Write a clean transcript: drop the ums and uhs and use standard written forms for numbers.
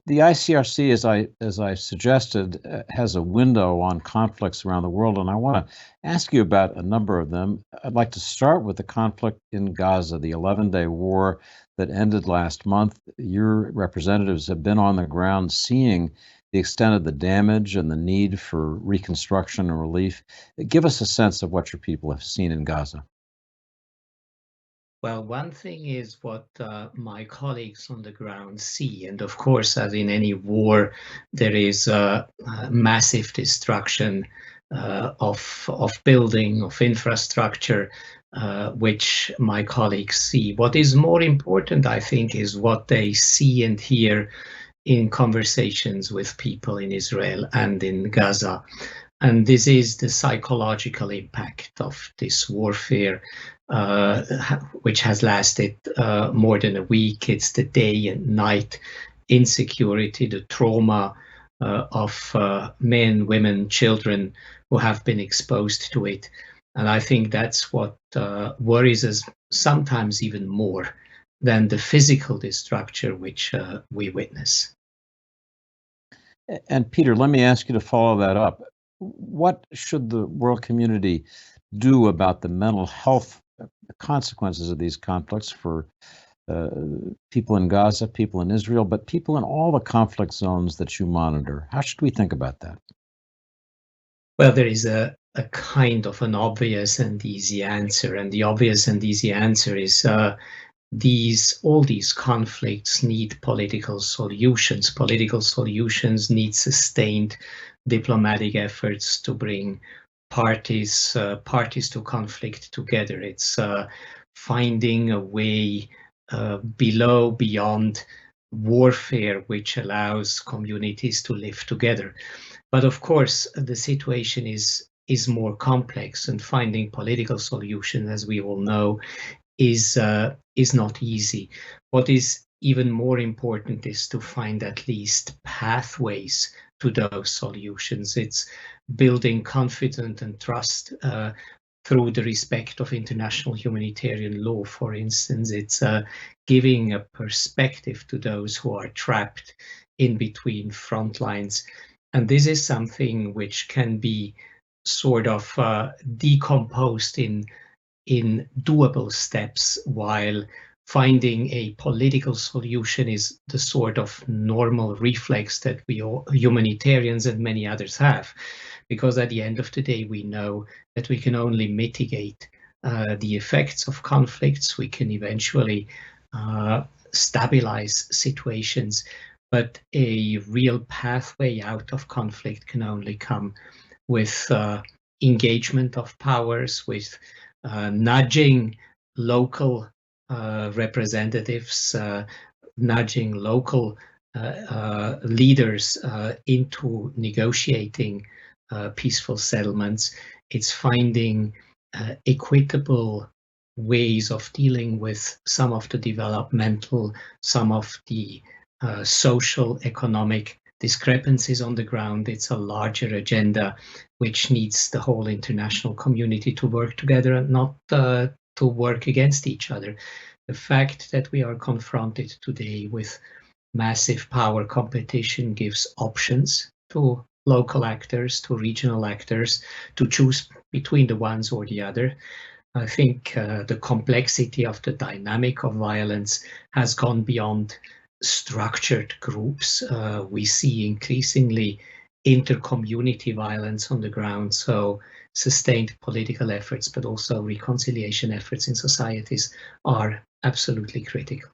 The ICRC, as I suggested, has a window on conflicts around the world, and I want to ask you about a number of them. I'd like to start with the conflict in Gaza, the 11-day war that ended last month. Your representatives have been on the ground seeing the extent of the damage and the need for reconstruction and relief. Give us a sense of what your people have seen in Gaza. Well, one thing is what my colleagues on the ground see. And of course, as in any war, there is massive destruction of building, of infrastructure, which my colleagues see. What is more important, I think, is what they see and hear in conversations with people in Israel and in Gaza. And this is the psychological impact of this warfare, which has lasted more than a week. It's the day and night insecurity, the trauma of men, women, children who have been exposed to it. And I think that's what worries us sometimes even more than the physical destruction which we witness. And Peter, let me ask you to follow that up. What should the world community do about the mental health consequences of these conflicts for people in Gaza, people in Israel, but people in all the conflict zones that you monitor? How should we think about that? Well, there is a kind of an obvious and easy answer, and the obvious and easy answer is all these conflicts need political solutions. Political solutions need sustained diplomatic efforts to bring parties to conflict together. It's finding a way beyond warfare, which allows communities to live together. But of course, the situation is more complex, and finding political solutions, as we all know, is not easy. What is even more important is to find at least pathways to those solutions. It's building confidence and trust through the respect of international humanitarian law, for instance. It's giving a perspective to those who are trapped in between front lines. And this is something which can be sort of decomposed in doable steps, while finding a political solution is the sort of normal reflex that we all, humanitarians and many others, have. Because at the end of the day, we know that we can only mitigate the effects of conflicts. We can eventually stabilize situations, but a real pathway out of conflict can only come with engagement of powers, with nudging local representatives, nudging local leaders into negotiating peaceful settlements. It's finding equitable ways of dealing with some of the developmental, some of the social, economic discrepancies on the ground. It's a larger agenda which needs the whole international community to work together and not to work against each other. The fact that we are confronted today with massive power competition gives options to local actors, to regional actors, to choose between the ones or the other. I think the complexity of the dynamic of violence has gone beyond structured groups. We see increasingly inter-community violence on the ground, so sustained political efforts, but also reconciliation efforts in societies are absolutely critical.